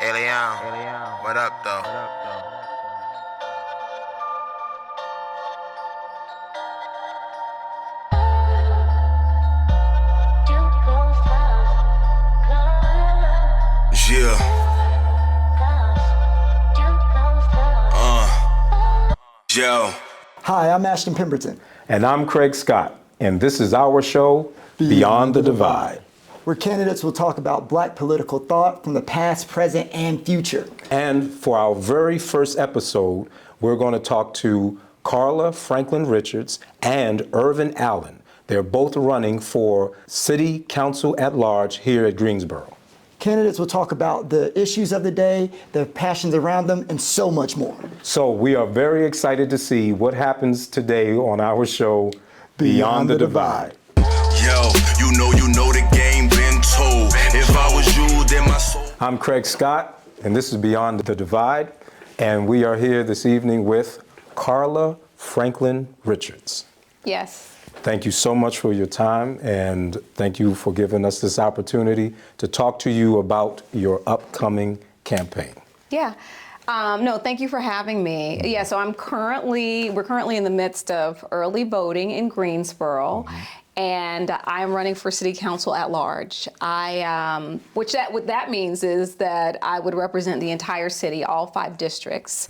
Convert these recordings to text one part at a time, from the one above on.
Hey Leon, what up though? Yeah. Yo. Hi, I'm Ashton Pemberton. And I'm Craig Scott, and this is our show, Beyond the Divide, where candidates will talk about Black political thought from the past, present, and future. And for our very first episode, we're going to talk to Carla Franklin Richards and Irving Allen. They're both running for City Council at Large here at Greensboro. Candidates will talk about the issues of the day, the passions around them, and so much more. So we are very excited to see what happens today on our show, Beyond the Divide. Yo, you know the game been told. If I was you, then my soul. I'm Craig Scott, and this is Beyond the Divide, and we are here this evening with Carla Franklin Richards. Yes. Thank you so much for your time, and thank you for giving us this opportunity to talk to you about your upcoming campaign. Yeah. No, thank you for having me. Yeah, so we're currently in the midst of early voting in Greensboro. And I'm running for City Council at Large. What that means is that I would represent the entire city, all 5 districts.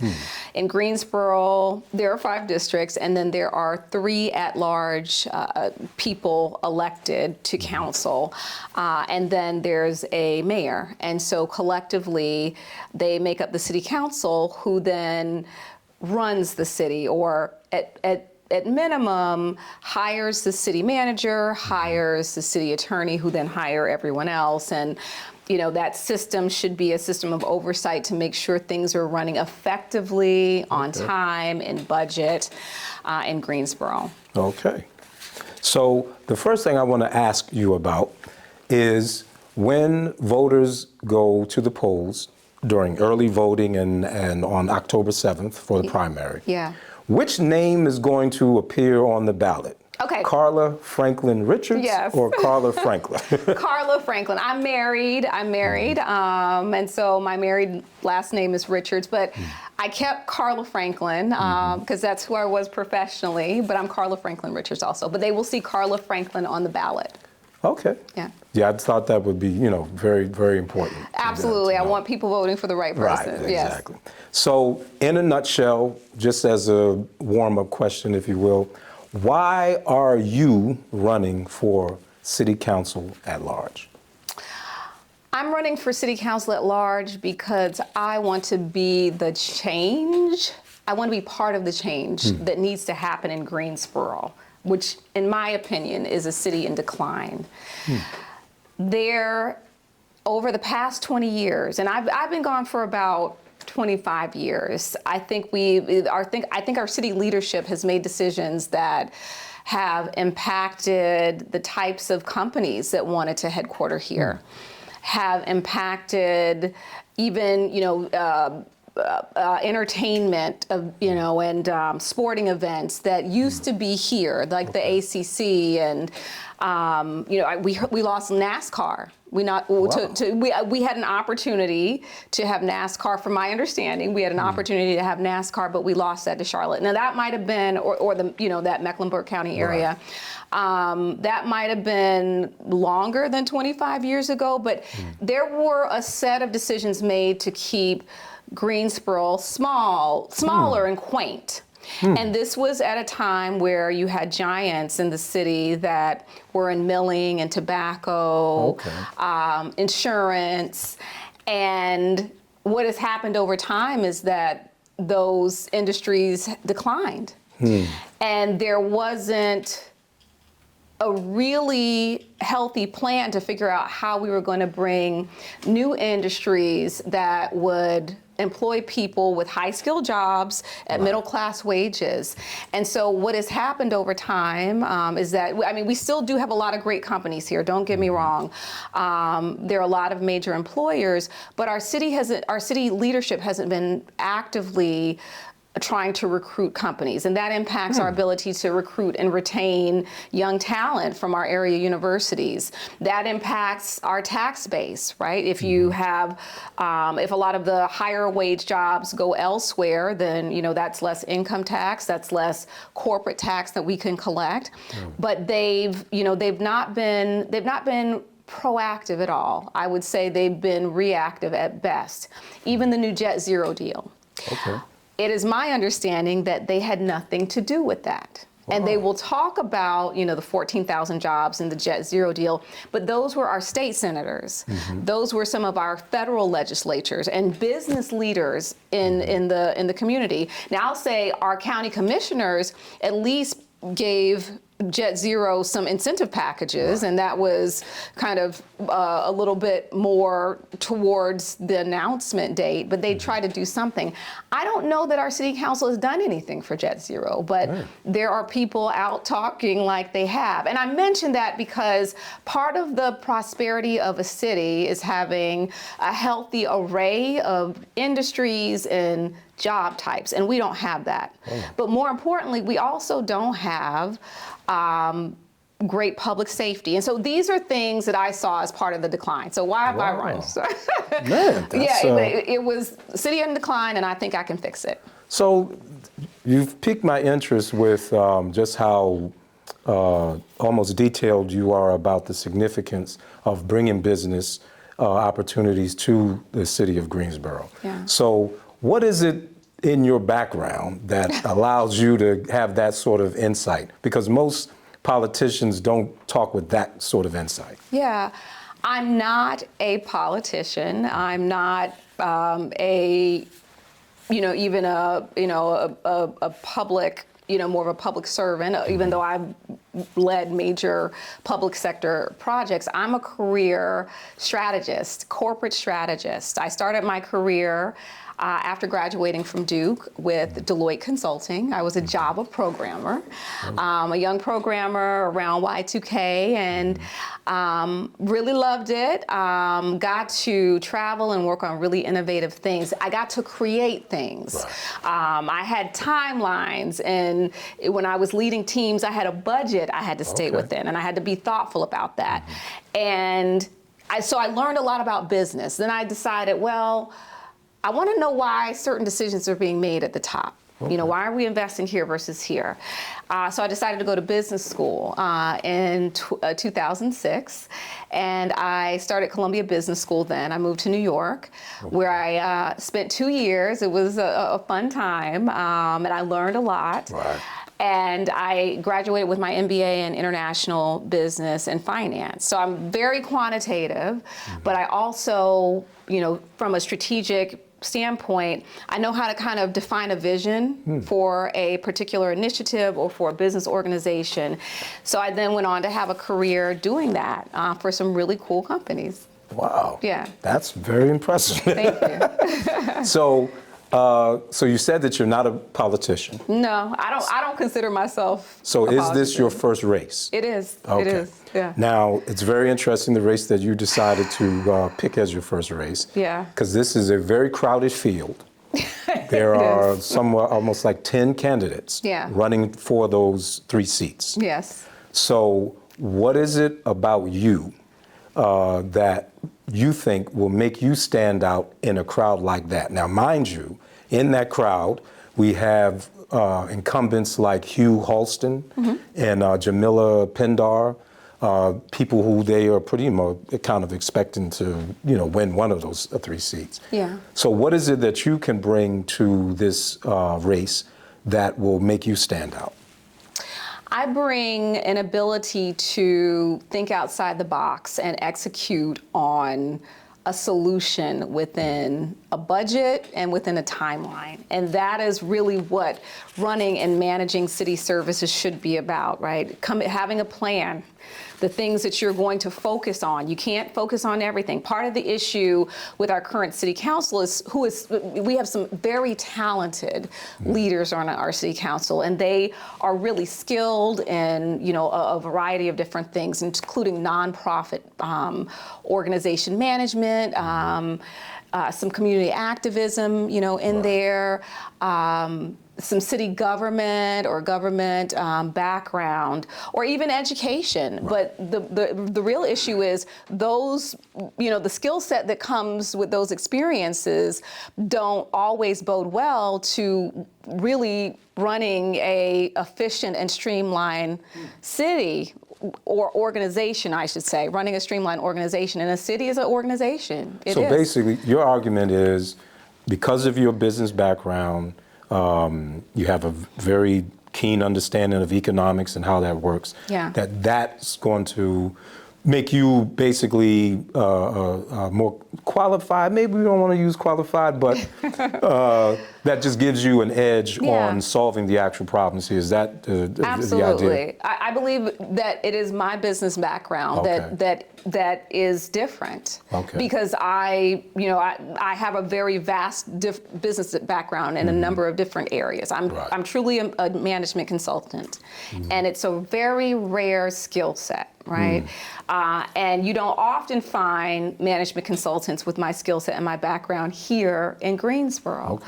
In Greensboro, there are 5 districts, and then there are 3 at-large people elected to council, and then there's a mayor. And so collectively, they make up the city council, who then runs the city, or at minimum, hires the city manager, hires the city attorney, who then hire everyone else. And, that system should be a system of oversight to make sure things are running effectively, on time, in budget, in Greensboro. Okay. So the first thing I want to ask you about is when voters go to the polls during early voting and on October 7th for the primary. Yeah. Which name is going to appear on the ballot? Okay. Carla Franklin Richards? Yes. Or Carla Franklin? Carla Franklin. I'm married. And so my married last name is Richards, but I kept Carla Franklin because that's who I was professionally, but I'm Carla Franklin Richards also. But they will see Carla Franklin on the ballot. Okay. Yeah. Yeah, I thought that would be, very, very important. Absolutely. I want people voting for the right person. Right, yes. exactly. So, in a nutshell, just as a warm-up question, if you will, why are you running for City Council at Large? I'm running for City Council at Large because I want to be the change. I want to be part of the change that needs to happen in Greensboro, which, in my opinion, is a city in decline. There, over the past 20 years, and I've been gone for about 25 years, I think our city leadership has made decisions that have impacted the types of companies that wanted to headquarter here, have impacted even, entertainment and sporting events that used to be here, like the ACC, and we lost NASCAR. We had an opportunity to have NASCAR. From my understanding, we had an opportunity to have NASCAR, but we lost that to Charlotte. Now that might have been, or that Mecklenburg County area. Right. That might have been longer than 25 years ago, but there were a set of decisions made to keep Greensboro smaller and quaint. And this was at a time where you had giants in the city that were in milling and tobacco, insurance. And what has happened over time is that those industries declined. And there wasn't a really healthy plan to figure out how we were going to bring new industries that would employ people with high-skilled jobs at middle-class wages. And so what has happened over time is that, we still do have a lot of great companies here, don't get me wrong. There are a lot of major employers, but our city leadership hasn't been actively trying to recruit companies, and that impacts our ability to recruit and retain young talent from our area universities. That impacts our tax base, right? If you have, if a lot of the higher wage jobs go elsewhere, then that's less income tax, that's less corporate tax that we can collect. But they've not been proactive at all. I would say they've been reactive at best. Even the new Jet Zero deal. Okay. It is my understanding that they had nothing to do with that. Wow. And they will talk about, the 14,000 jobs in the Jet Zero deal, but those were our state senators. Those were some of our federal legislatures and business leaders in the community. Now I'll say our county commissioners at least gave Jet Zero some incentive packages, and that was kind of a little bit more towards the announcement date, but they tried to do something. I don't know that our city council has done anything for Jet Zero, but there are people out talking like they have. And I mention that because part of the prosperity of a city is having a healthy array of industries and job types, and we don't have that. But more importantly, we also don't have great public safety. And so these are things that I saw as part of the decline. So why have I run? Man, that's, it was city in decline, and I think I can fix it. So you've piqued my interest with just how almost detailed you are about the significance of bringing business opportunities to the city of Greensboro. Yeah. So what is it in your background that allows you to have that sort of insight? Because most politicians don't talk with that sort of insight. Yeah, I'm not a politician. I'm not even a public, more of a public servant, even though I've led major public sector projects. I'm a career strategist, corporate strategist. I started my career after graduating from Duke with Deloitte Consulting. I was a Java programmer, a young programmer around Y2K, and really loved it. Got to travel and work on really innovative things. I got to create things. I had timelines, and when I was leading teams, I had a budget I had to stay within, and I had to be thoughtful about that. And so I learned a lot about business. Then I decided, well, I want to know why certain decisions are being made at the top. Why are we investing here versus here? So I decided to go to business school in 2006, and I started Columbia Business School then. I moved to New York, where I spent 2 years. It was a fun time, and I learned a lot. And I graduated with my MBA in international business and finance. So I'm very quantitative, but I also, from a strategic standpoint, I know how to kind of define a vision for a particular initiative or for a business organization. So I then went on to have a career doing that for some really cool companies. Wow. Yeah. That's very impressive. Thank you. So you said that you're not a politician. No, I don't consider myself. So a is politician. this your first race? It is. Okay. It is. Yeah. Now, it's very interesting, the race that you decided to pick as your first race. Yeah. Because this is a very crowded field. There are somewhere almost like 10 candidates running for those 3 seats. Yes. So what is it about you that you think will make you stand out in a crowd like that? Now, mind you, in that crowd, we have incumbents like Hugh Halston and Jamila Pendar, people who they are pretty much kind of expecting to, win one of those 3 seats. Yeah. So what is it that you can bring to this race that will make you stand out? I bring an ability to think outside the box and execute on a solution within a budget and within a timeline. And that is really what running and managing city services should be about, right? Having a plan, the things that you're going to focus on. You can't focus on everything. Part of the issue with our current city council is we have some very talented leaders on our city council, and they are really skilled in, a variety of different things, including nonprofit organization management, some community activism, in there, some city government or government background, or even education. Right. But the real issue is those, the skill set that comes with those experiences don't always bode well to really running a efficient and streamlined city. Or organization, I should say, running a streamlined organization. And a city is an organization. So basically, your argument is because of your business background, you have a very keen understanding of economics and how that works, that's going to make you basically more qualified. Maybe we don't want to use qualified, but that just gives you an edge on solving the actual problems here. Is that the idea? I believe that it is my business background that is different. Because I have a very vast business background in a number of different areas. I'm truly a management consultant, and it's a very rare skill set. Right? And you don't often find management consultants with my skill set and my background here in Greensboro.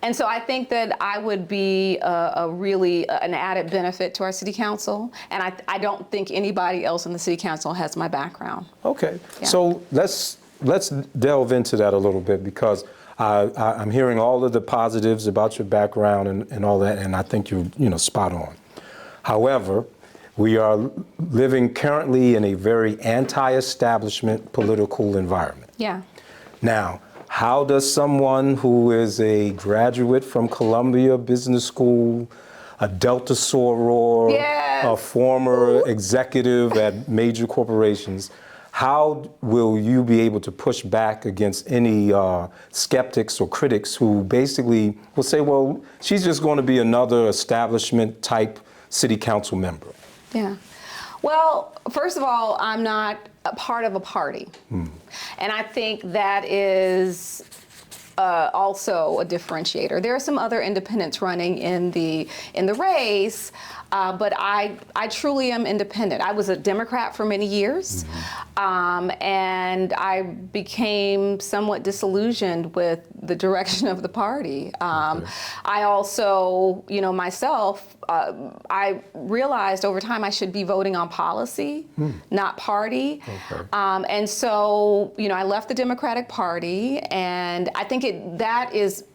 And so I think that I would be an added benefit to our city council. And I don't think anybody else in the city council has my background. So let's delve into that a little bit, because I'm hearing all of the positives about your background and all that, and I think you're spot on. However, we are living currently in a very anti-establishment political environment. Now, how does someone who is a graduate from Columbia Business School, a Delta soror, a former executive at major corporations, how will you be able to push back against any skeptics or critics who basically will say, well, she's just going to be another establishment type city council member? Well, first of all, I'm not a part of a party. And I think that is also a differentiator. There are some other independents running in the race, but I truly am independent. I was a Democrat for many years, and I became somewhat disillusioned with the direction of the party. I also, myself, I realized over time I should be voting on policy, not party. And so, I left the Democratic Party, and I think that is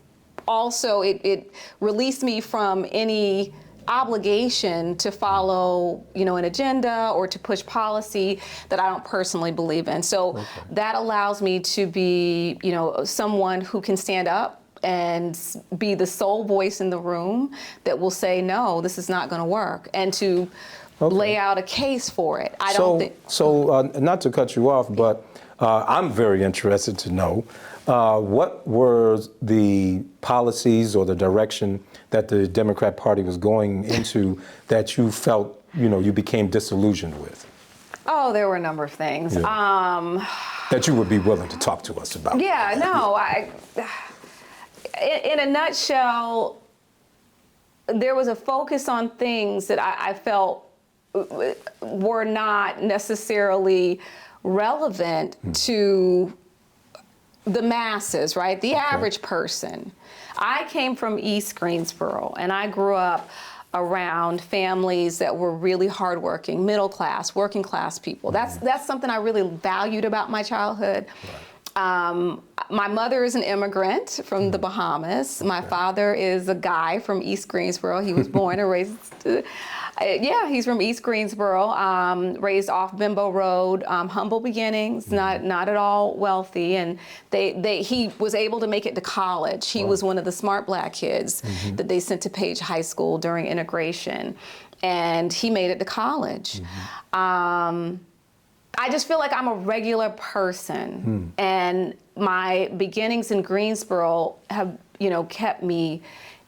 also, it released me from any obligation to follow, an agenda or to push policy that I don't personally believe in. So that allows me to be, someone who can stand up and be the sole voice in the room that will say, no, this is not going to work, and to lay out a case for it. I don't think. So not to cut you off, but I'm very interested to know what were the policies or the direction that the Democrat Party was going into that you felt, you became disillusioned with? Oh, there were a number of things. That you would be willing to talk to us about. In a nutshell, there was a focus on things that I felt were not necessarily relevant to the masses, right? The average person. I came from East Greensboro, and I grew up around families that were really hardworking, middle class, working class people. That's something I really valued about my childhood. My mother is an immigrant from the Bahamas. My father is a guy from East Greensboro. He was born and raised, he's from East Greensboro, raised off Bimbo Road, humble beginnings, not at all wealthy. And he was able to make it to college. He was one of the smart black kids that they sent to Page High School during integration. And he made it to college. I just feel like I'm a regular person, and my beginnings in Greensboro have, kept me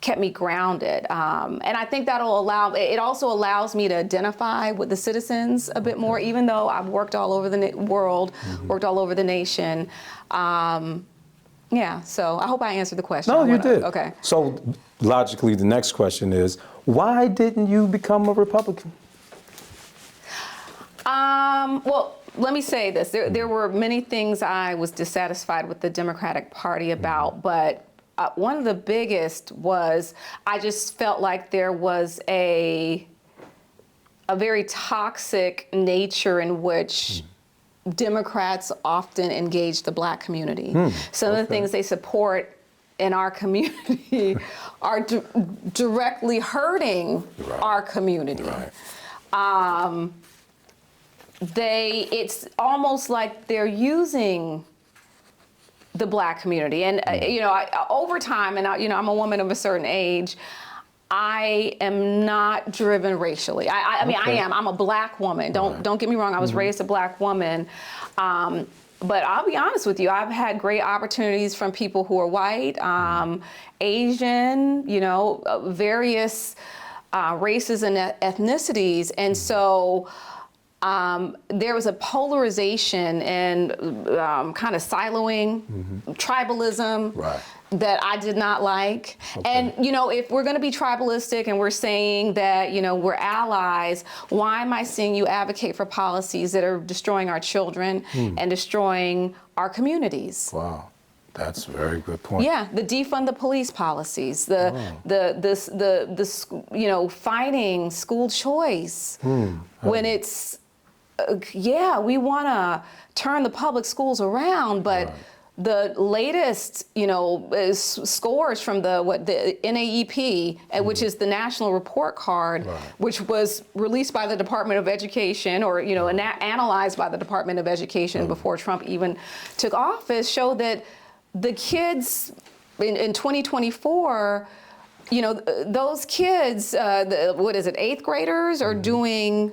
kept me grounded. And I think it also allows me to identify with the citizens a bit more, even though I've worked all over the world, worked all over the nation. Yeah, so I hope I answered the question. No, you did. Okay. So logically, the next question is, why didn't you become a Republican? Well, let me say this. There were many things I was dissatisfied with the Democratic Party about, but one of the biggest was I just felt like there was a very toxic nature in which Democrats often engage the Black community. Some of the things they support in our community are directly hurting our community. Right. It's almost like they're using the Black community. And, over time, and, I'm a woman of a certain age, I am not driven racially. I mean, I am. I'm a Black woman. Don't get me wrong. I was raised a Black woman. But I'll be honest with you, I've had great opportunities from people who are white, Asian, various races and ethnicities. And so there was a polarization and kind of siloing, tribalism that I did not like. And, if we're going to be tribalistic and we're saying that, we're allies, why am I seeing you advocate for policies that are destroying our children and destroying our communities? Wow. That's a very good point. Yeah, the defund the police policies, fighting school choice when it's, we want to turn the public schools around, but the latest, scores from the NAEP, which is the National Report Card, which was released by the Department of Education, or analyzed by the Department of Education before Trump even took office, showed that the kids in 2024, those kids, 8th graders are doing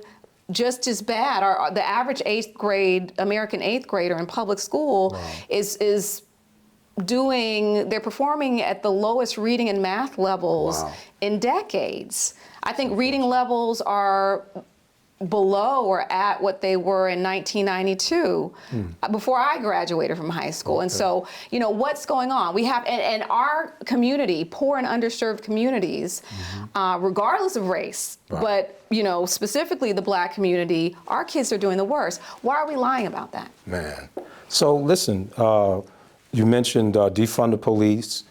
just as bad. The average American 8th grader in public school is they're performing at the lowest reading and math levels in decades. I think reading levels are below or at what they were in 1992 before I graduated from high school. And so, what's going on? We have, and our community, poor and underserved communities, regardless of race, but, specifically the Black community, our kids are doing the worst. Why are we lying about that? Man. So listen, you mentioned defund the police,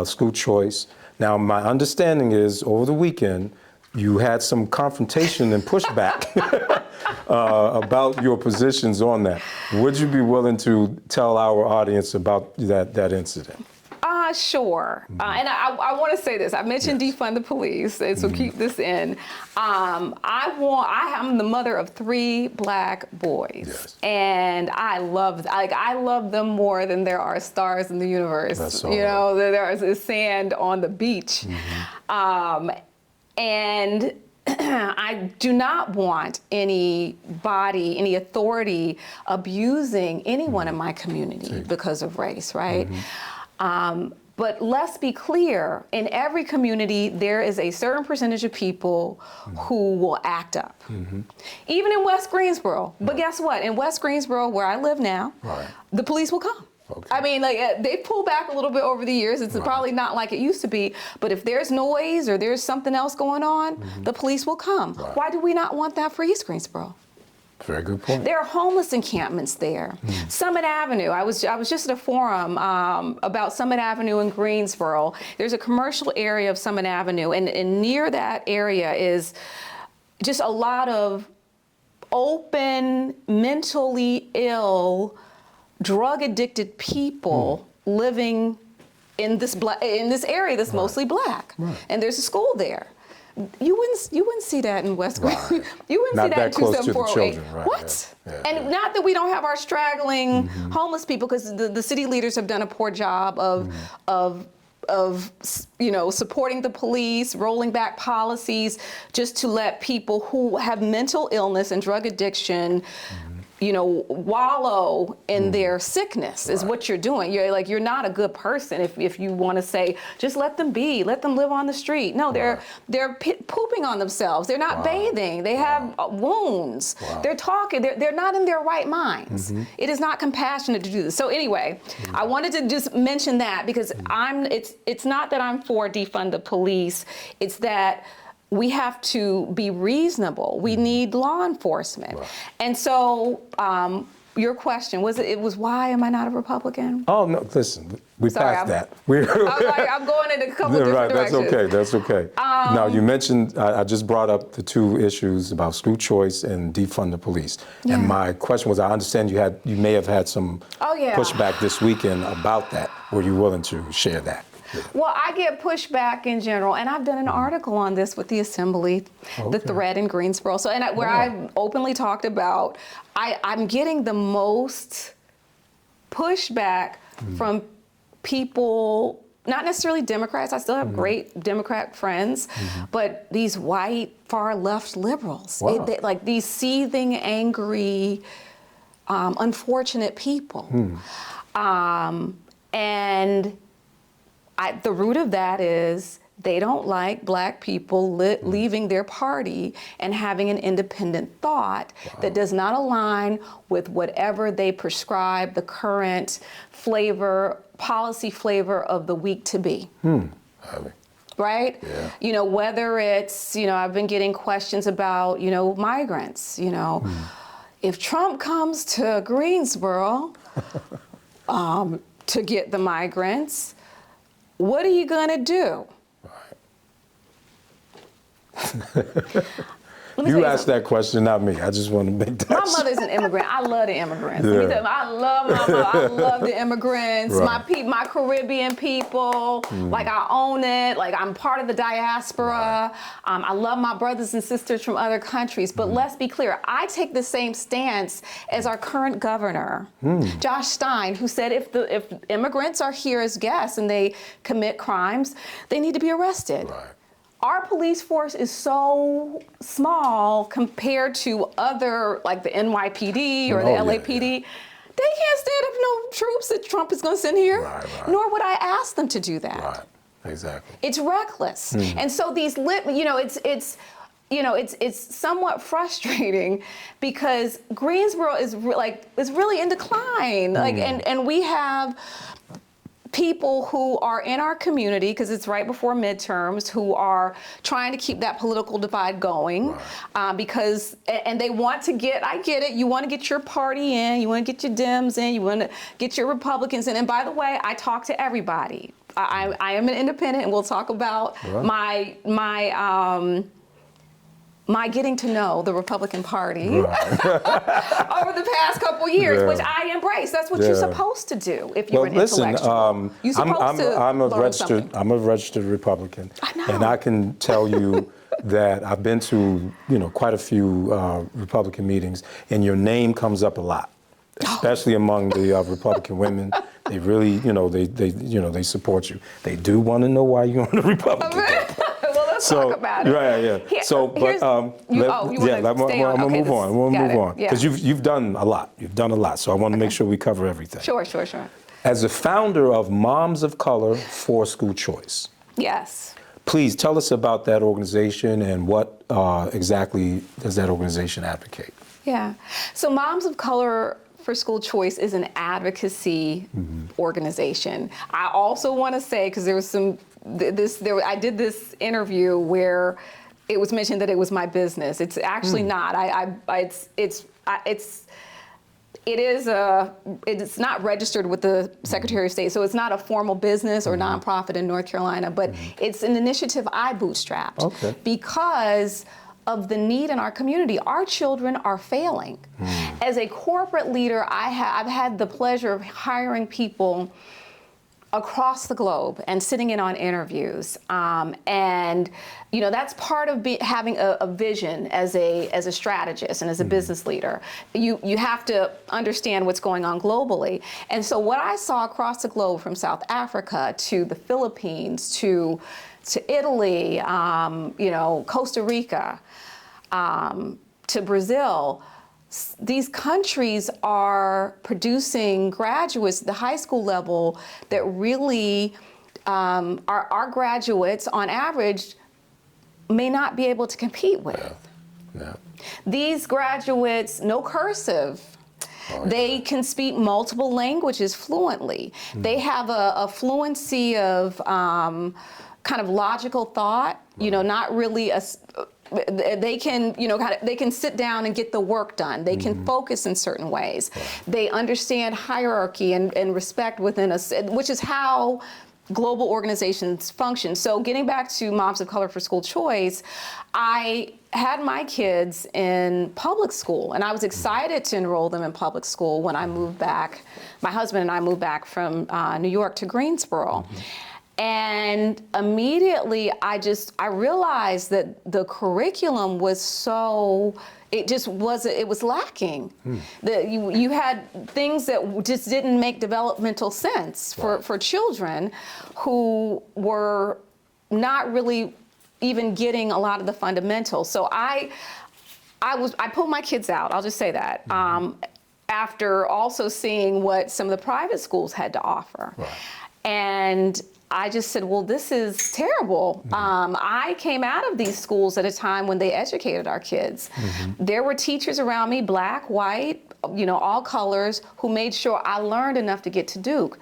school choice. Now, my understanding is over the weekend, you had some confrontation and pushback about your positions on that. Would you be willing to tell our audience about that incident? Sure. And I want to say this. I mentioned defund the police, and so keep this in. I'm the mother of 3 Black boys, and I love them more than there are stars in the universe. That's all there is sand on the beach. And I do not want any authority abusing anyone in my community because of race, right? But let's be clear, in every community, there is a certain percentage of people who will act up. Even in West Greensboro. But guess what? In West Greensboro, where I live now, the police will come. I mean, they pull back a little bit over the years. It's probably not like it used to be. But if there's noise or there's something else going on, the police will come. Why do we not want that for East Greensboro? Very good point. There are homeless encampments there. Summit Avenue. I was just at a forum about Summit Avenue in Greensboro. There's a commercial area of Summit Avenue, and near that area is just a lot of open, mentally ill, drug-addicted people living in this area that's mostly Black, and there's a school there. You wouldn't see that in West Green. You wouldn't see that in 27408. What? And not that we don't have our straggling homeless people, because the city leaders have done a poor job of supporting the police, rolling back policies just to let people who have mental illness and drug addiction wallow in their sickness is what you're doing. You're not a good person if you want to say, just let them be, let them live on the street. No, they're pooping on themselves. They're not bathing. They have wounds. They're talking. They're not in their right minds. It is not compassionate to do this. So anyway, I wanted to just mention that because it's not that I'm for defund the police. It's that we have to be reasonable. We need law enforcement. And so your question was, why am I not a Republican? Oh, no, listen, we passed that. I'm going in a couple different directions. That's okay. Now, you mentioned, I just brought up the two issues about school choice and defund the police. Yeah. And my question was, I understand you may have had some pushback this weekend about that. Were you willing to share that? Well, I get pushback in general, and I've done an article on this with the Assembly, the thread in Greensboro. So, where I openly talked about, I'm getting the most pushback from people, not necessarily Democrats. I still have great Democrat friends, but these white far left liberals, they, like these seething, angry, unfortunate people, and the root of that is they don't like black people leaving their party and having an independent thought that does not align with whatever they prescribe the current policy flavor of the week to be. Right? Yeah. Whether it's, I've been getting questions about, migrants, if Trump comes to Greensboro to get the migrants, what are you going to do? You asked that question, not me. I just want to make that. My mother's an immigrant. I love the immigrants. Let me tell you, I love my mother. I love the immigrants. My Caribbean people. Like I own it. Like I'm part of the diaspora. I love my brothers and sisters from other countries. But let's be clear. I take the same stance as our current governor, Josh Stein, who said if immigrants are here as guests and they commit crimes, they need to be arrested. Our police force is so small compared to other, like the NYPD or the LAPD. They can't stand up no troops that Trump is going to send here. Nor would I ask them to do that. Exactly. It's reckless. And so these it's somewhat frustrating because Greensboro is really in decline. And we have people who are in our community, because it's right before midterms, who are trying to keep that political divide going, because they want to I get it, you want to get your party in, you want to get your Dems in, you want to get your Republicans in. And by the way, I talk to everybody. I am an independent, and we'll talk about my getting to know the Republican Party over the past couple years, which I embrace. That's what you're supposed to do if you're an intellectual. You're supposed to learn something. I'm a registered Republican. I know. And I can tell you that I've been to quite a few Republican meetings, and your name comes up a lot, especially among the Republican women. They really, they support you. They do want to know why you're on the Republican. Let's talk about it. I'm gonna move on. Because you've done a lot. So I want to make sure we cover everything. Sure. As the founder of Moms of Color for School Choice. Yes. Please tell us about that organization and what exactly does that organization advocate? Yeah. So Moms of Color for School Choice is an advocacy organization. I also want to say, because there was I did this interview where it was mentioned that it was my business. It's actually not. It's not registered with the Secretary of State, so it's not a formal business or nonprofit in North Carolina, but it's an initiative I bootstrapped because of the need in our community. Our children are failing. As a corporate leader, I've had the pleasure of hiring people across the globe and sitting in on interviews, and that's part of having a vision as a strategist and as a business leader. You have to understand what's going on globally, and so what I saw across the globe, from South Africa to the Philippines to Italy, Costa Rica, to Brazil, these countries are producing graduates at the high school level that really our graduates, on average, may not be able to compete with. Yeah. These graduates, no cursive. They can speak multiple languages fluently. They have a fluency of kind of logical thought, not really they can, they can sit down and get the work done. They can focus in certain ways. They understand hierarchy and respect within us, which is how global organizations function. So getting back to Moms of Color for School Choice, I had my kids in public school, and I was excited to enroll them in public school when I moved back. My husband and I moved back from New York to Greensboro. And immediately I realized that the curriculum was it was lacking. That you had things that just didn't make developmental sense for children who were not really even getting a lot of the fundamentals. So I pulled my kids out, I'll just say that, after also seeing what some of the private schools had to offer. And I just said, well, this is terrible. I came out of these schools at a time when they educated our kids. There were teachers around me, black, white, all colors, who made sure I learned enough to get to Duke.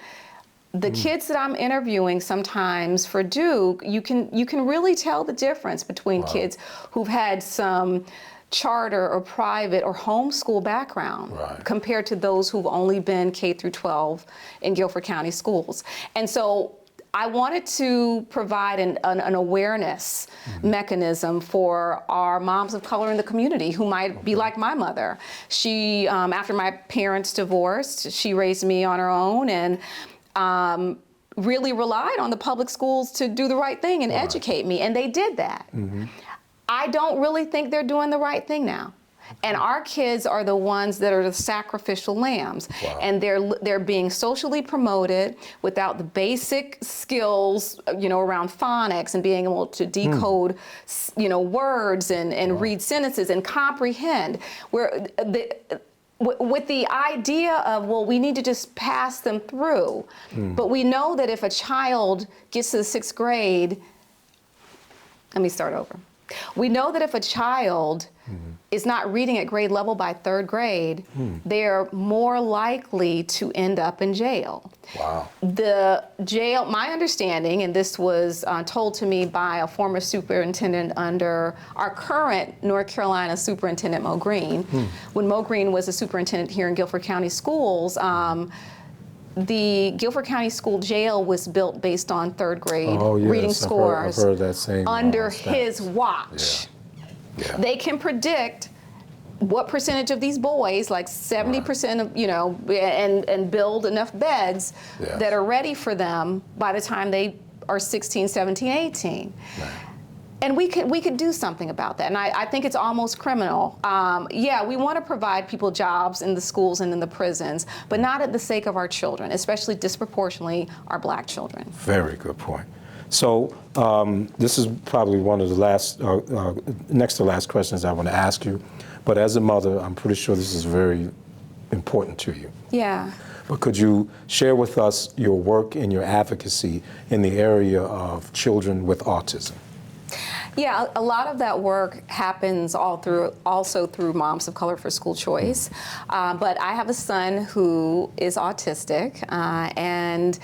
The kids that I'm interviewing sometimes for Duke, you can really tell the difference between kids who've had some charter or private or homeschool background compared to those who've only been K through 12 in Guilford County schools. And so I wanted to provide an awareness mechanism for our moms of color in the community who might be like my mother. She, after my parents divorced, she raised me on her own and really relied on the public schools to do the right thing and educate me, and they did that. I don't really think they're doing the right thing now. And our kids are the ones that are the sacrificial lambs. And they're being socially promoted without the basic skills, around phonics and being able to decode, words and read sentences and comprehend. With the idea of, well, we need to just pass them through. But we know that if a child gets to the 6th grade, let me start over. We know that if a child is not reading at grade level by 3rd grade, they're more likely to end up in jail. The jail, my understanding, and this was told to me by a former superintendent under our current North Carolina superintendent, Mo Green. When Mo Green was a superintendent here in Guilford County Schools, the Guilford County School Jail was built based on 3rd grade reading scores. I've heard that same under his watch. They can predict what percentage of these boys, like 70% of, and build enough beds that are ready for them by the time they are 16, 17, 18. And we could do something about that. And I think it's almost criminal. We want to provide people jobs in the schools and in the prisons, but not at the sake of our children, especially disproportionately our black children. Very good point. So this is probably one of the last, next to last questions I want to ask you. But as a mother, I'm pretty sure this is very important to you. Yeah. But could you share with us your work and your advocacy in the area of children with autism? Yeah, a lot of that work happens also through Moms of Color for School Choice. But I have a son who is autistic, and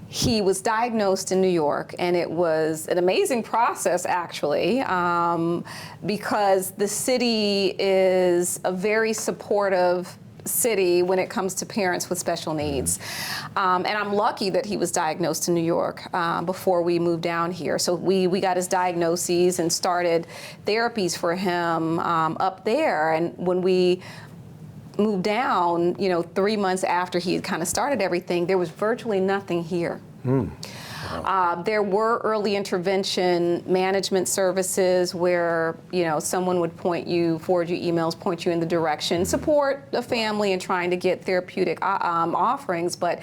he was diagnosed in New York, and it was an amazing process, actually, because the city is a very supportive city when it comes to parents with special needs. And I'm lucky that he was diagnosed in New York before we moved down here. So we got his diagnoses and started therapies for him up there. And when we moved down, 3 months after he had kind of started everything, there was virtually nothing here. There were early intervention management services where, someone would forward you emails, point you in the direction, support the family in trying to get therapeutic offerings, but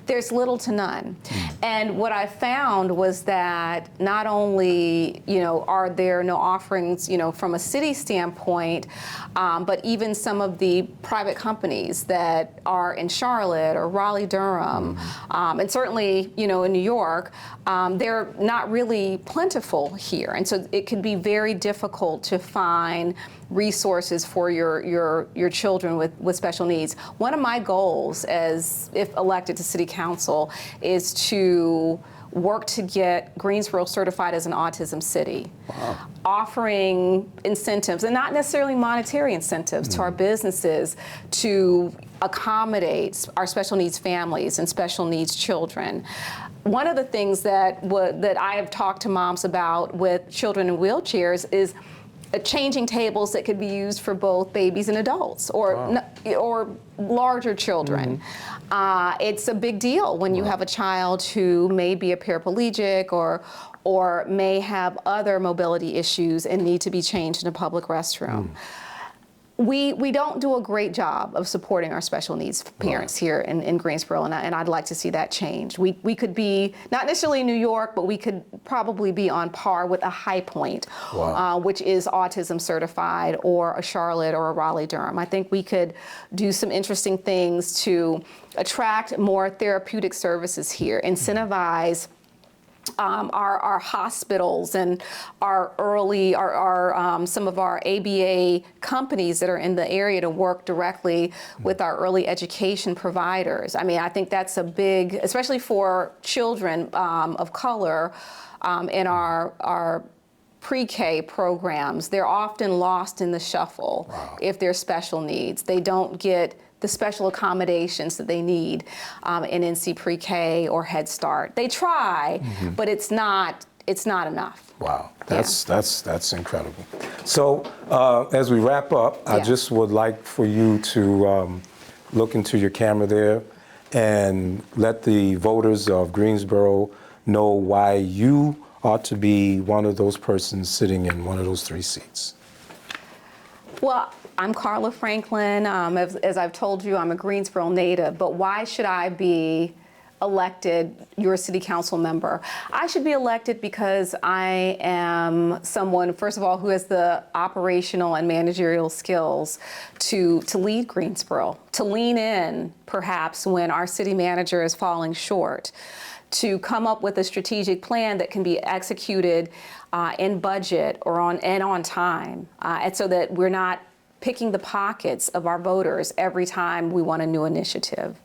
there's little to none. And what I found was that not only, are there no offerings, from a city standpoint, but even some of the private companies that are in Charlotte or Raleigh-Durham, and certainly, in New York, they're not really plentiful here. And so it can be very difficult to find resources for your children with special needs. One of my goals if elected to City Council is to work to get Greensboro certified as an autism city. Wow. Offering incentives, and not necessarily monetary incentives, to our businesses to accommodate our special needs families and special needs children. One of the things that I have talked to moms about with children in wheelchairs is changing tables that could be used for both babies and adults, or larger children. It's a big deal when you have a child who may be a paraplegic or may have other mobility issues and need to be changed in a public restroom. We don't do a great job of supporting our special needs parents here in Greensboro, and I'd like to see that change. We could be, not necessarily New York, but we could probably be on par with a High Point, which is autism certified, or a Charlotte or a Raleigh-Durham. I think we could do some interesting things to attract more therapeutic services here, incentivize our hospitals and some of our ABA companies that are in the area to work directly with our early education providers. I mean, I think that's a big, especially for children of color in our pre-K programs. They're often lost in the shuffle if they're special needs. They don't get the special accommodations that they need in NC Pre-K or Head Start. They try, but it's not enough. Wow, that's incredible. So as we wrap up, I just would like for you to look into your camera there and let the voters of Greensboro know why you ought to be one of those persons sitting in one of those 3 seats. Well, I'm Carla Franklin. As I've told you, I'm a Greensboro native, but why should I be elected your city council member? I should be elected because I am someone, first of all, who has the operational and managerial skills to lead Greensboro, to lean in perhaps when our city manager is falling short, to come up with a strategic plan that can be executed in budget or on time, and so that we're not picking the pockets of our voters every time we want a new initiative.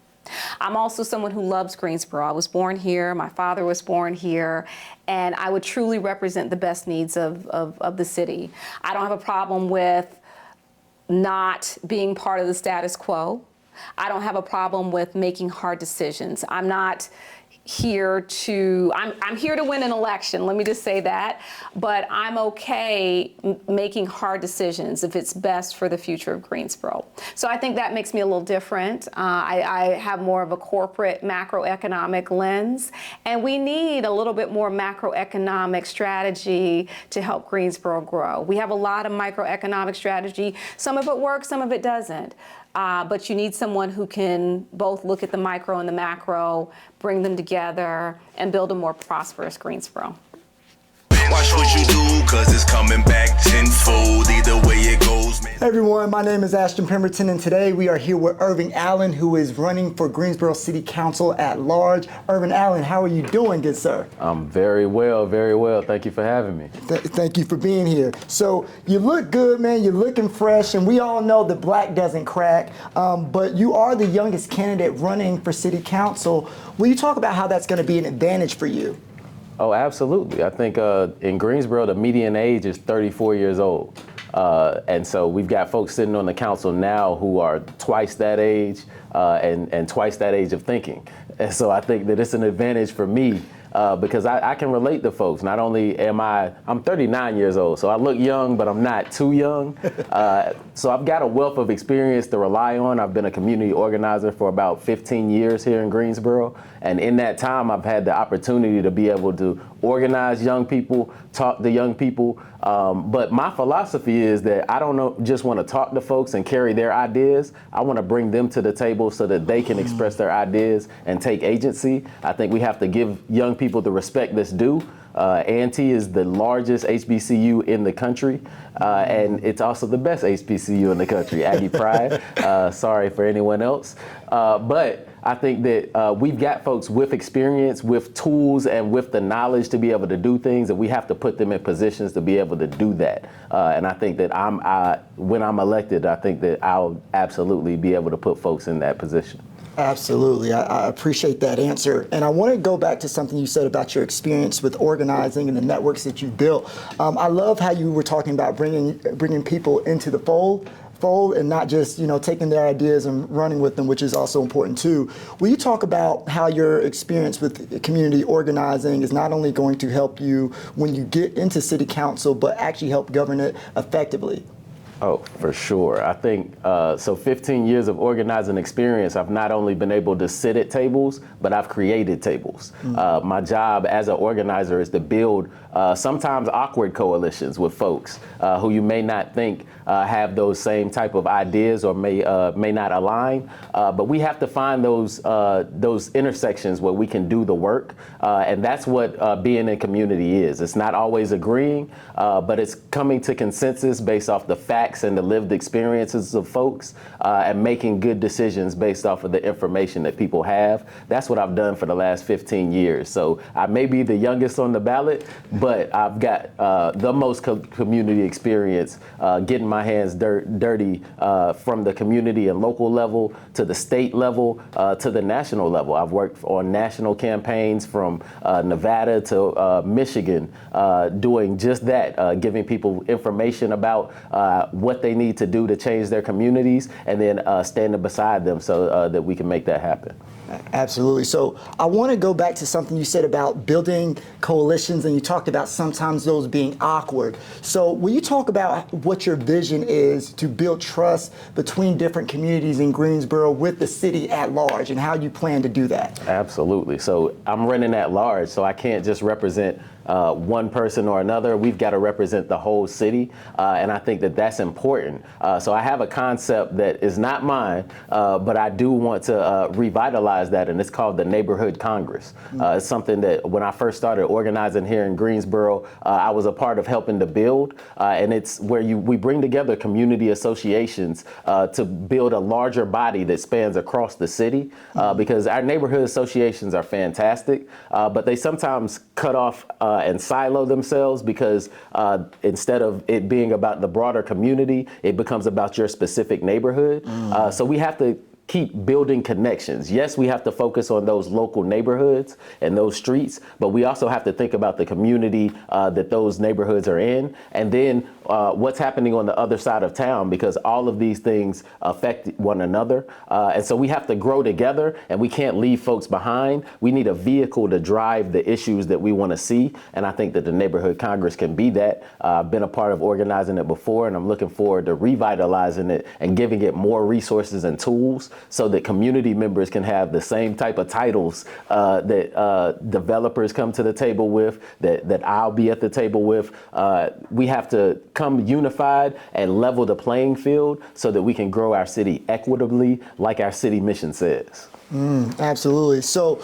I'm also someone who loves Greensboro. I was born here, my father was born here, and I would truly represent the best needs of the city. I don't have a problem with not being part of the status quo. I don't have a problem with making hard decisions. I'm not here to, I'm here to win an election, let me just say that, but I'm okay making hard decisions if it's best for the future of Greensboro. So I think that makes me a little different. I have more of a corporate macroeconomic lens, and we need a little bit more macroeconomic strategy to help Greensboro grow. We have a lot of microeconomic strategy. Some of it works, some of it doesn't. But you need someone who can both look at the micro and the macro, bring them together, and build a more prosperous Greensboro. Watch what you do, cause it's coming back tenfold. Either way it goes, man. Hey everyone, my name is Ashton Pemberton, and today we are here with Irving Allen, who is running for Greensboro City Council at large. Irving Allen, how are you doing, good sir? I'm very well, very well. Thank you for having me. Thank you for being here. So you look good, man. You're looking fresh, and we all know that black doesn't crack, but you are the youngest candidate running for City Council. Will you talk about how that's going to be an advantage for you? Oh, absolutely. I think in Greensboro, the median age is 34 years old. And so we've got folks sitting on the council now who are twice that age and twice that age of thinking. And so I think that it's an advantage for me because I can relate to folks. Not only I'm 39 years old, so I look young, but I'm not too young. So I've got a wealth of experience to rely on. I've been a community organizer for about 15 years here in Greensboro. And in that time, I've had the opportunity to be able to organize young people, talk to young people. But my philosophy is that I don't just want to talk to folks and carry their ideas. I want to bring them to the table so that they can express their ideas and take agency. I think we have to give young people the respect that's due. A&T is the largest HBCU in the country, and it's also the best HBCU in the country, Aggie Pride. Sorry for anyone else. But I think that we've got folks with experience, with tools, and with the knowledge to be able to do things, and we have to put them in positions to be able to do that. And I think that when I'm elected, I think that I'll absolutely be able to put folks in that position. Absolutely. I appreciate that answer. And I want to go back to something you said about your experience with organizing and the networks that you built. I love how you were talking about bringing people into the fold and not just, taking their ideas and running with them, which is also important too. Will you talk about how your experience with community organizing is not only going to help you when you get into city council, but actually help govern it effectively? Oh, for sure. I think, 15 years of organizing experience, I've not only been able to sit at tables, but I've created tables. My job as an organizer is to build sometimes awkward coalitions with folks who you may not think have those same type of ideas or may not align. But we have to find those intersections where we can do the work. And that's what being in community is. It's not always agreeing, but it's coming to consensus based off the facts and the lived experiences of folks and making good decisions based off of the information that people have. That's what I've done for the last 15 years. So I may be the youngest on the ballot, but I've got the most community experience getting my hands dirty from the community and local level to the state level to the national level. I've worked on national campaigns from Nevada to Michigan doing just that, giving people information about what they need to do to change their communities and then standing beside them so that we can make that happen. Absolutely. So I want to go back to something you said about building coalitions, and you talked about sometimes those being awkward. So will you talk about what your vision is to build trust between different communities in Greensboro with the city at large, and how you plan to do that? Absolutely. So I'm running at large, so I can't just represent one person or another. We've got to represent the whole city, and I think that that's important. So I have a concept that is not mine, but I do want to revitalize that, and it's called the Neighborhood Congress. It's something that when I first started organizing here in Greensboro, I was a part of helping to build, and it's where we bring together community associations to build a larger body that spans across the city, because our neighborhood associations are fantastic, but they sometimes cut off and silo themselves because instead of it being about the broader community, it becomes about your specific neighborhood. So we have to keep building connections. Yes, we have to focus on those local neighborhoods and those streets, but we also have to think about the community that those neighborhoods are in, and then what's happening on the other side of town, because all of these things affect one another. And so we have to grow together, and we can't leave folks behind. We need a vehicle to drive the issues that we want to see, and I think that the Neighborhood Congress can be that. I've been a part of organizing it before, and I'm looking forward to revitalizing it and giving it more resources and tools so that community members can have the same type of titles that developers come to the table with, that I'll be at the table with. We have to come unified and level the playing field so that we can grow our city equitably, like our city mission says. Absolutely. So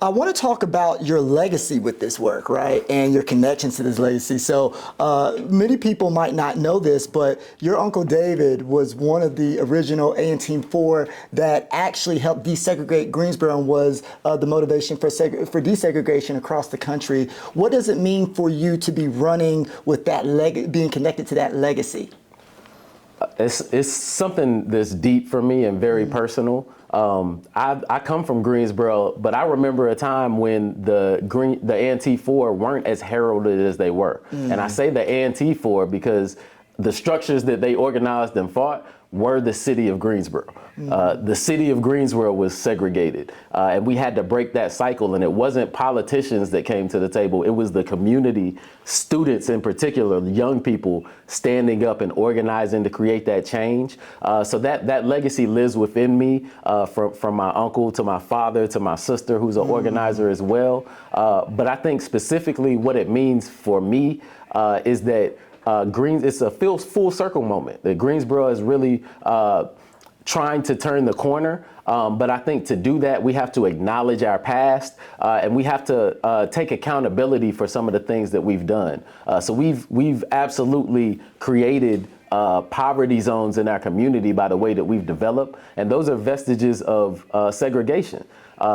I want to talk about your legacy with this work, right? And your connections to this legacy. So many people might not know this, but your Uncle David was one of the original A&T 4 that actually helped desegregate Greensboro and was the motivation for desegregation across the country. What does it mean for you to be running with that being connected to that legacy? It's something that's deep for me and very personal. I come from Greensboro, but I remember a time when the A&T 4 weren't as heralded as they were. And I say the A&T 4 because the structures that they organized and fought were the city of Greensboro. The city of Greensboro was segregated, and we had to break that cycle. And it wasn't politicians that came to the table. It was the community, students in particular, young people standing up and organizing to create that change. So that legacy lives within me, from my uncle to my father to my sister, who's an organizer as well. But I think specifically what it means for me is that it's a full circle moment. That Greensboro is really trying to turn the corner. But I think to do that, we have to acknowledge our past, and we have to take accountability for some of the things that we've done. So we've absolutely created poverty zones in our community by the way that we've developed, and those are vestiges of segregation.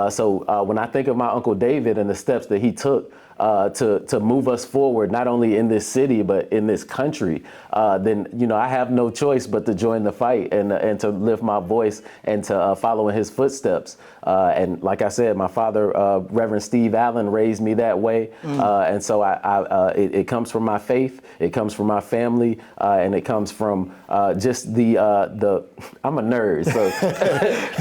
So when I think of my Uncle David and the steps that he took to move us forward, not only in this city, but in this country, then, I have no choice but to join the fight and to lift my voice and to follow in his footsteps. And like I said, my father, Reverend Steve Allen, raised me that way. And so it comes from my faith, it comes from my family, and it comes from just I'm a nerd, so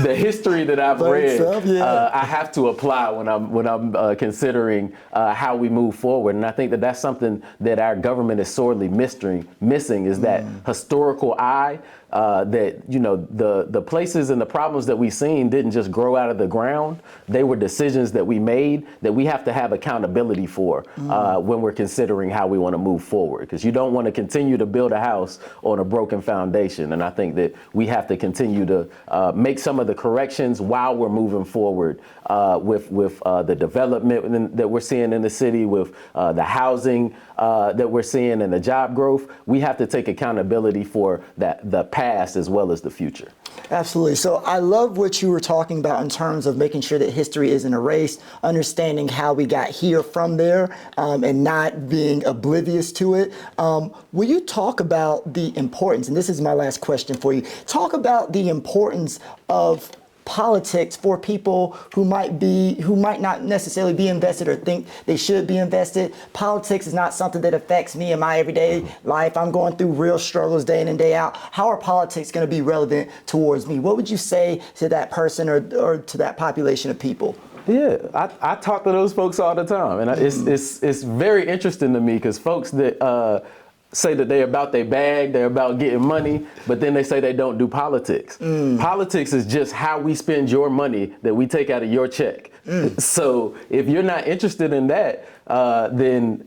the history that I've read, I have to apply when I'm considering how we move forward. And I think that that's something that our government is sorely missing is that historical eye, that, the places and the problems that we've seen didn't just grow out of the ground. They were decisions that we made that we have to have accountability for when we're considering how we want to move forward. Because you don't want to continue to build a house on a broken foundation. And I think that we have to continue to make some of the corrections while we're moving forward with the development that we're seeing in the city, with the housing that we're seeing and the job growth. We have to take accountability for the past as well as the future. Absolutely. So I love what you were talking about in terms of making sure that history isn't erased, understanding how we got here from there, and not being oblivious to it. Will you talk about the importance, and this is my last question for you, talk about the importance of politics for people who might not necessarily be invested or think they should be invested. Politics is not something that affects me in my everyday life. I'm going through real struggles day in and day out. How are politics going to be relevant towards me? What would you say to that person or to that population of people? Yeah, I talk to those folks all the time, and it's very interesting to me because folks that say that they're about their bag, they're about getting money, but then they say they don't do politics. Politics is just how we spend your money that we take out of your check. So if you're not interested in that, then,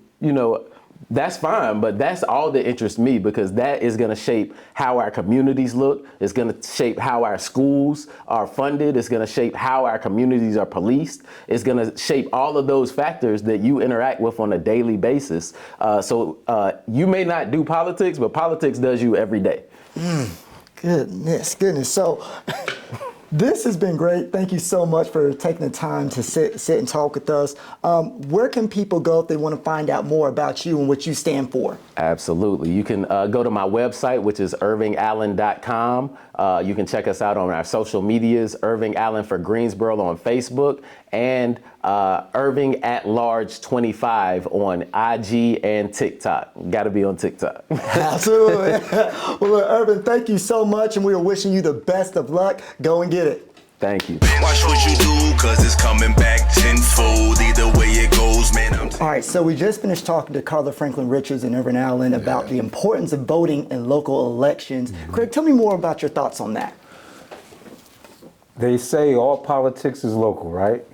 that's fine, but that's all that interests me because that is going to shape how our communities look. It's going to shape how our schools are funded. It's going to shape how our communities are policed. It's going to shape all of those factors that you interact with on a daily basis. So you may not do politics, but politics does you every day. Goodness. So this has been great. Thank you so much for taking the time to sit and talk with us. Where can people go if they want to find out more about you and what you stand for? Absolutely. You can go to my website, which is irvingallen.com. You can check us out on our social medias, Irving Allen for Greensboro on Facebook, and Irving at Large 25 on IG and TikTok. Got to be on TikTok. Absolutely. Well, look, Irving, thank you so much, and we are wishing you the best of luck. Go and get it. Thank you. Watch what you do, cause it's coming back tenfold. Either way it goes, man, All right, so we just finished talking to Carla Franklin Richards and Irving Allen about the importance of voting in local elections. Craig, tell me more about your thoughts on that. They say all politics is local, right?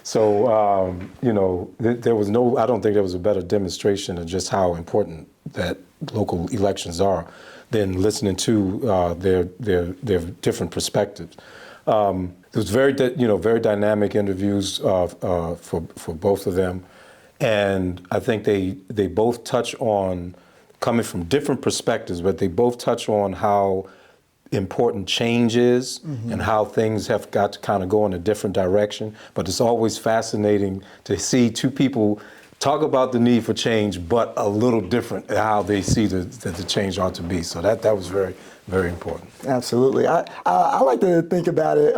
So, there was I don't think there was a better demonstration of just how important that local elections are than listening to their different perspectives. It was very dynamic interviews for both of them, and I think they both touch on coming from different perspectives, but they both touch on how important change is and how things have got to kind of go in a different direction. But it's always fascinating to see two people talk about the need for change, but a little different how they see that the change ought to be. So that was very, Very important. Absolutely. I like to think about it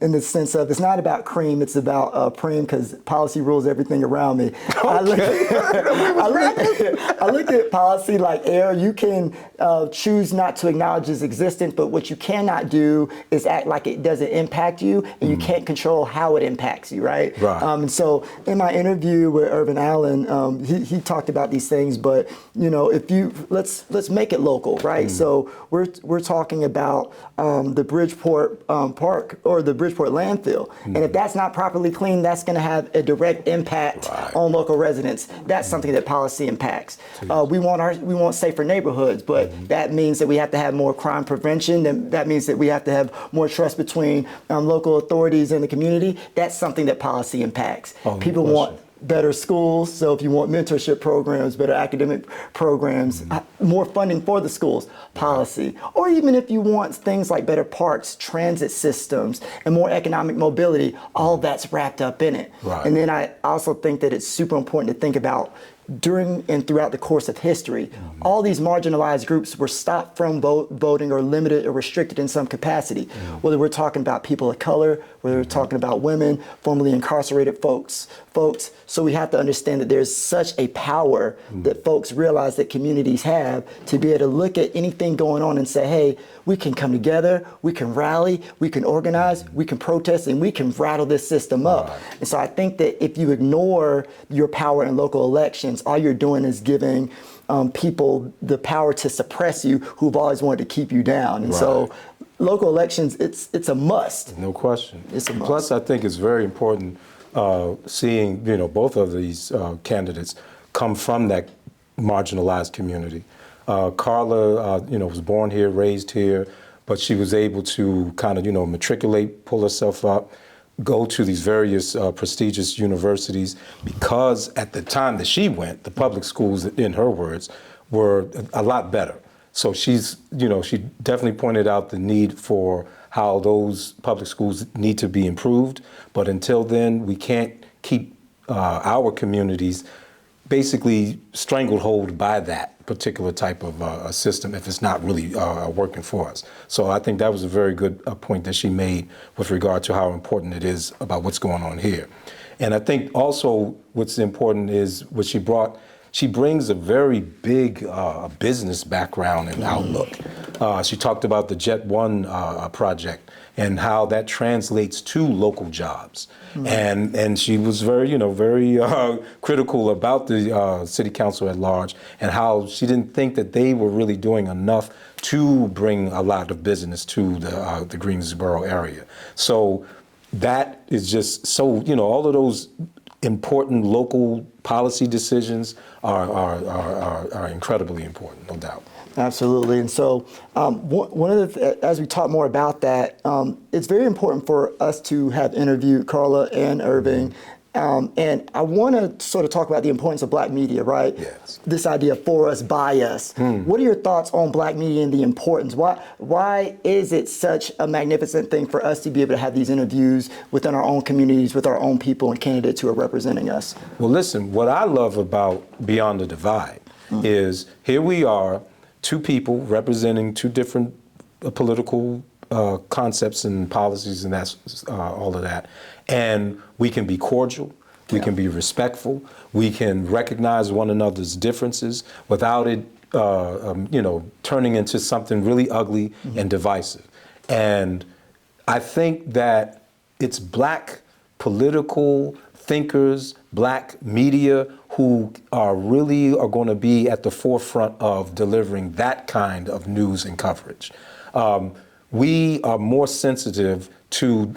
in the sense of it's not about cream, it's about preem, because policy rules everything around me. I look at policy like air. You can choose not to acknowledge its existence, but what you cannot do is act like it doesn't impact you, and you can't control how it impacts you, right? And so in my interview with Irving Allen, he talked about these things, but if you let's make it local, right? So we're talking about the Bridgeport Park or the Bridgeport landfill, and if that's not properly cleaned, that's going to have a direct impact on local residents. That's something that policy impacts. We want safer neighborhoods, but that means that we have to have more crime prevention. And that means that we have to have more trust between local authorities and the community. That's something that policy impacts. People want better schools, so if you want mentorship programs, better academic programs, more funding for the schools, policy. Or even if you want things like better parks, transit systems, and more economic mobility, all that's wrapped up in it. And then I also think that it's super important to think about during and throughout the course of history, all these marginalized groups were stopped from voting or limited or restricted in some capacity. Whether we're talking about people of color, whether we're talking about women, formerly incarcerated folks. So we have to understand that there's such a power that folks realize that communities have to be able to look at anything going on and say, hey, we can come together, we can rally, we can organize, we can protest, and we can rattle this system up. And so I think that if you ignore your power in local elections, all you're doing is giving people the power to suppress you who've always wanted to keep you down. And so local elections, it's a must. No question. It's a must. Plus, I think it's very important seeing both of these candidates come from that marginalized community. Carla, was born here, raised here, but she was able to kind of, matriculate, pull herself up, go to these various prestigious universities, because at the time that she went, the public schools, in her words, were a lot better. So she's, she definitely pointed out the need for how those public schools need to be improved. But until then, we can't keep our communities basically stranglehold by that particular type of system if it's not really working for us. So I think that was a very good point that she made with regard to how important it is about what's going on here. And I think also what's important is what she brought. She brings a very big business background and outlook. She talked about the Jet One project and how that translates to local jobs. And she was very, very critical about the city council at large and how she didn't think that they were really doing enough to bring a lot of business to the Greensboro area. So that is just so, all of those important local policy decisions are incredibly important, no doubt. Absolutely. And so one of as we talk more about that, it's very important for us to have interviewed Carla and Irving. And I want to sort of talk about the importance of Black media, right? Yes. This idea of for us, by us. What are your thoughts on Black media and the importance? Why is it such a magnificent thing for us to be able to have these interviews within our own communities, with our own people and candidates who are representing us? Well, listen, what I love about Beyond the Divide is here we are, two people representing two different political concepts and policies, and that's all of that. And we can be cordial, we can be respectful, we can recognize one another's differences without it, turning into something really ugly and divisive. And I think that it's Black political thinkers, Black media who are going to be at the forefront of delivering that kind of news and coverage. We are more sensitive to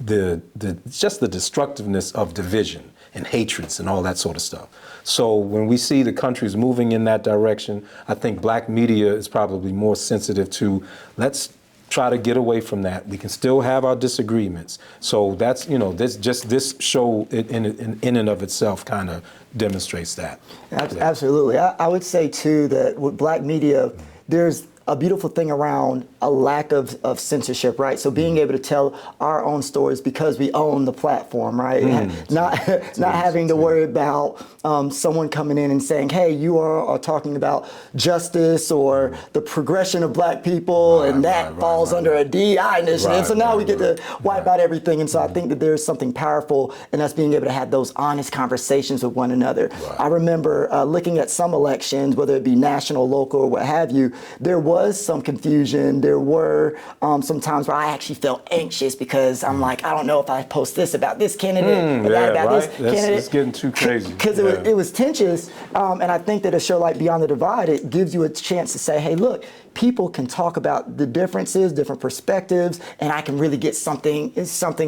just the destructiveness of division and hatreds and all that sort of stuff. So when we see the country's moving in that direction, I think Black media is probably more sensitive to, let's try to get away from that. We can still have our disagreements. So that's, this show in and of itself kind of demonstrates that. Absolutely. I would say too that with Black media, there's a beautiful thing around a lack of censorship, right? So being able to tell our own stories because we own the platform, right? Not having to worry about someone coming in and saying, hey, you are talking about justice or the progression of black people, and that falls under a DEI initiative. So now we get to wipe out everything. And so I think that there's something powerful in us being able to have those honest conversations with one another. I remember looking at some elections, whether it be national, local, or what have you, there was some confusion. There were some times where I actually felt anxious because I'm like, I don't know if I post this about this candidate, or that about this candidate. It's getting too crazy. Because it was tensions. And I think that a show like Beyond the Divide, it gives you a chance to say, hey, look, people can talk about the differences, different perspectives, and I can really get something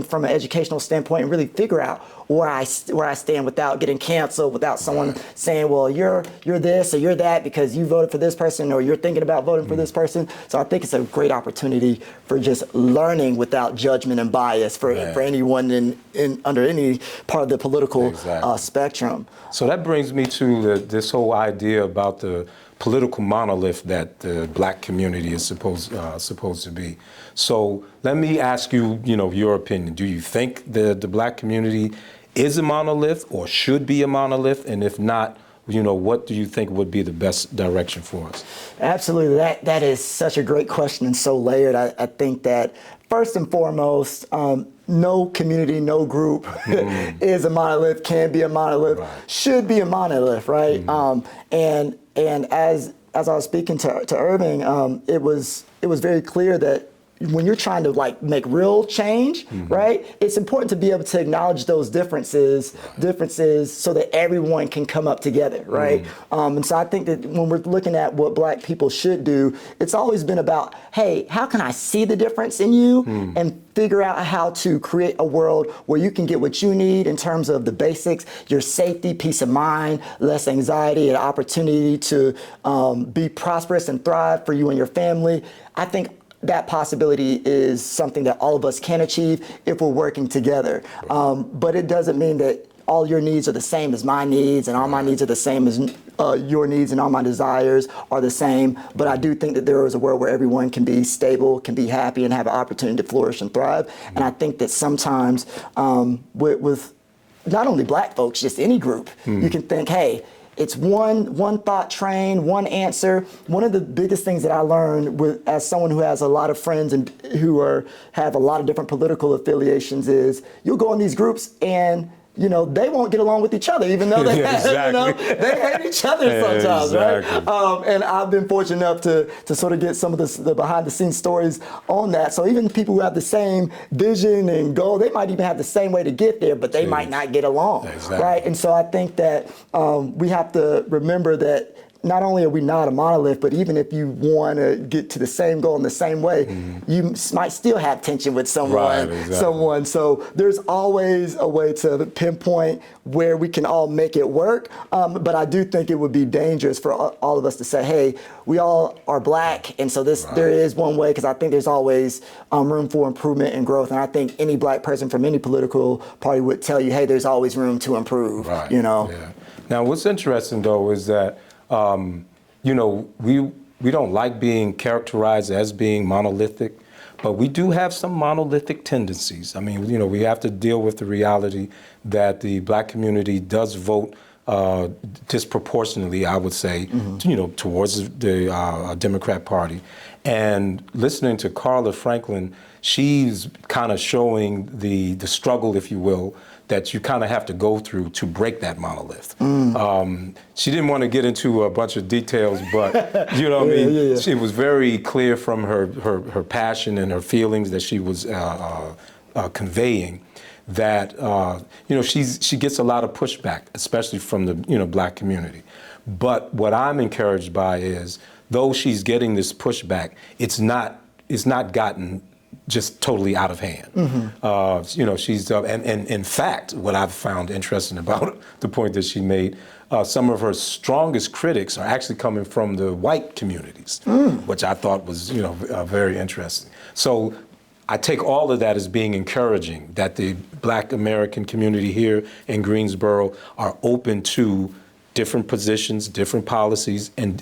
from an educational standpoint and really figure out where I stand without getting canceled, without someone saying, well, you're this or you're that because you voted for this person or you're thinking about voting for this person. So I think it's a great opportunity for just learning without judgment and bias for anyone in under any part of the political spectrum. So that brings me to this whole idea about the political monolith that the black community is supposed to be. So let me ask you, your opinion. Do you think the black community is a monolith or should be a monolith? And if not, what do you think would be the best direction for us? Absolutely. That is such a great question and so layered. I think that first and foremost, no community, no group is a monolith, can be a monolith, should be a monolith, right? And as I was speaking to Irving, it was very clear that when you're trying to make real change, right? It's important to be able to acknowledge those differences so that everyone can come up together, right? And so I think that when we're looking at what black people should do, it's always been about, hey, how can I see the difference in you and figure out how to create a world where you can get what you need in terms of the basics, your safety, peace of mind, less anxiety, an opportunity to be prosperous and thrive for you and your family. I think that possibility is something that all of us can achieve if we're working together. But it doesn't mean that all your needs are the same as my needs and all my needs are the same as your needs and all my desires are the same. But I do think that there is a world where everyone can be stable, can be happy, and have an opportunity to flourish and thrive. And I think that sometimes with not only black folks, just any group, you can think, hey, it's one thought train, one answer. One of the biggest things that I learned as someone who has a lot of friends and who have a lot of different political affiliations is you'll go in these groups and they won't get along with each other, even though they they hate each other sometimes, right? And I've been fortunate enough to sort of get some of the behind the scenes stories on that. So even people who have the same vision and goal, they might even have the same way to get there, but they might not get along, right? And so I think that we have to remember that not only are we not a monolith, but even if you want to get to the same goal in the same way, you might still have tension with someone. So there's always a way to pinpoint where we can all make it work. But I do think it would be dangerous for all of us to say, hey, we all are black, and so there is one way, because I think there's always room for improvement and growth. And I think any black person from any political party would tell you, hey, there's always room to improve, Now, what's interesting, though, is that we don't like being characterized as being monolithic, but we do have some monolithic tendencies. I mean, we have to deal with the reality that the black community does vote disproportionately, I would say, towards the Democrat Party. And listening to Carla Franklin, she's kind of showing the struggle, if you will, that you kind of have to go through to break that monolith. She didn't want to get into a bunch of details, but she was very clear from her passion and her feelings that she was conveying that she gets a lot of pushback, especially from the black community. But what I'm encouraged by is, though she's getting this pushback, it's not gotten just totally out of hand. She's and in fact, what I've found interesting about the point that she made, some of her strongest critics are actually coming from the white communities, which I thought was very interesting. So I take all of that as being encouraging, that the black American community here in Greensboro are open to different positions, different policies, and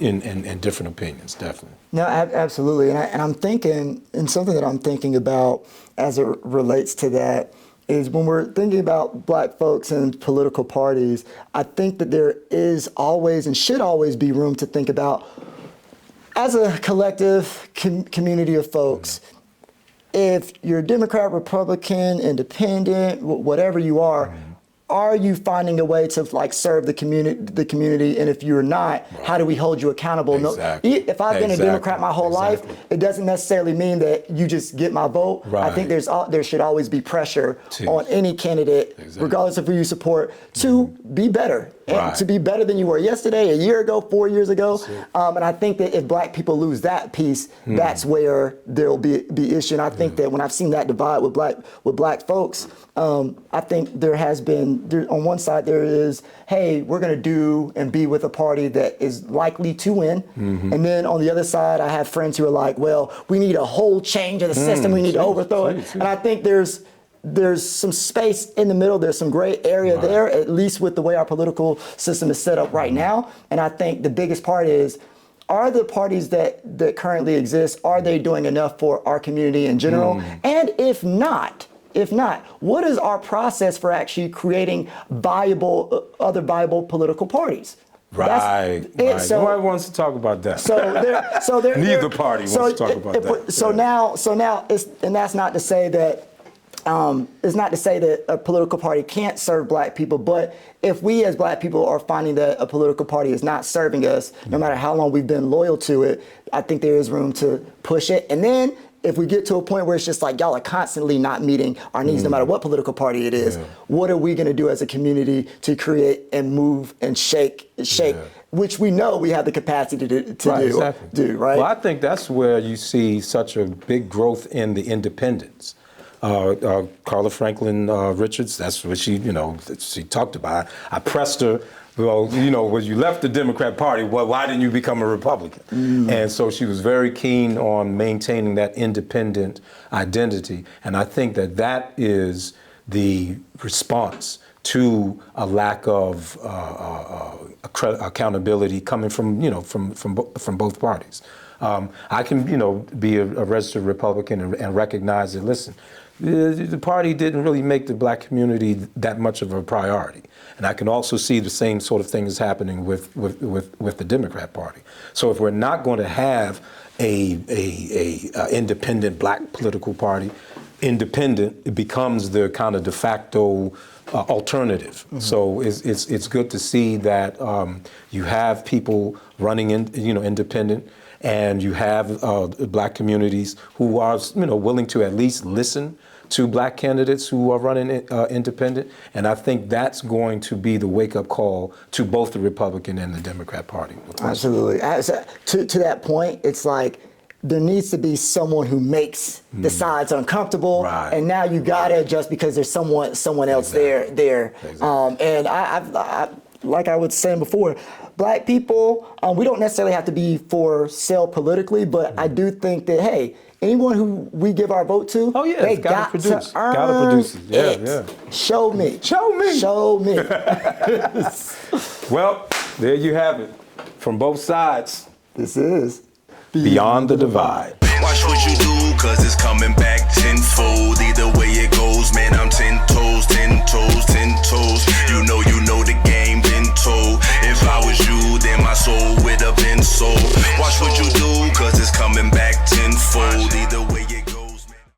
different opinions, definitely. No, absolutely. And I'm thinking, and something that I'm thinking about as it relates to that is when we're thinking about black folks and political parties, I think that there is always and should always be room to think about, as a collective community of folks, if you're Democrat, Republican, Independent, whatever you are you finding a way to like serve the community? And if you're not, how do we hold you accountable? Exactly. No, if I've been a Democrat my whole life, it doesn't necessarily mean that you just get my vote. Right. I think there should always be pressure on any candidate, regardless of who you support, to be better. And to be better than you were yesterday, a year ago, 4 years ago. And I think that if black people lose that piece, that's where there'll be issue. And I think that when I've seen that divide with black folks, I think there has been, on one side there is, hey, we're going to do and be with a party that is likely to win. And then on the other side, I have friends who are like, well, we need a whole change of the system. We need to overthrow it. And I think there's some space in the middle. There's some gray area there, at least with the way our political system is set up right now. And I think the biggest part is, are the parties that currently exist, are they doing enough for our community in general? And if not, what is our process for actually creating other viable political parties? Right. So, nobody wants to talk about that. Neither party wants to talk about that. So now, and that's not to say that. It's not to say that a political party can't serve black people, but if we as black people are finding that a political party is not serving us, no matter how long we've been loyal to it, I think there is room to push it. And then if we get to a point where it's just like y'all are constantly not meeting our needs, no matter what political party it is, what are we going to do as a community to create and move and shake, which we know we have the capacity to do, right? Well, I think that's where you see such a big growth in the independents. Carla Franklin Richards, that's what she talked about. I pressed her, well, when you left the Democrat Party, well, why didn't you become a Republican? And so she was very keen on maintaining that independent identity. And I think that is the response to a lack of accountability coming from both parties. I can, be a registered Republican and recognize that, listen, the party didn't really make the black community that much of a priority. And I can also see the same sort of things happening with the Democrat Party. So if we're not going to have a independent black political party, independent, it becomes the kind of de facto alternative. So it's good to see that you have people running independent, and you have black communities who are willing to at least listen to black candidates who are running independent. And I think that's going to be the wake-up call to both the Republican and the Democrat Party. Absolutely. To that point, it's like there needs to be someone who makes the sides uncomfortable, and now you gotta adjust because there's someone else there. And I like I was saying before, black people, we don't necessarily have to be for sale politically, but I do think that, hey, anyone who we give our vote to, they got to earn it. Show me. Well, there you have it. From both sides. This is Beyond the Divide. Watch what you do, cause it's coming back tenfold.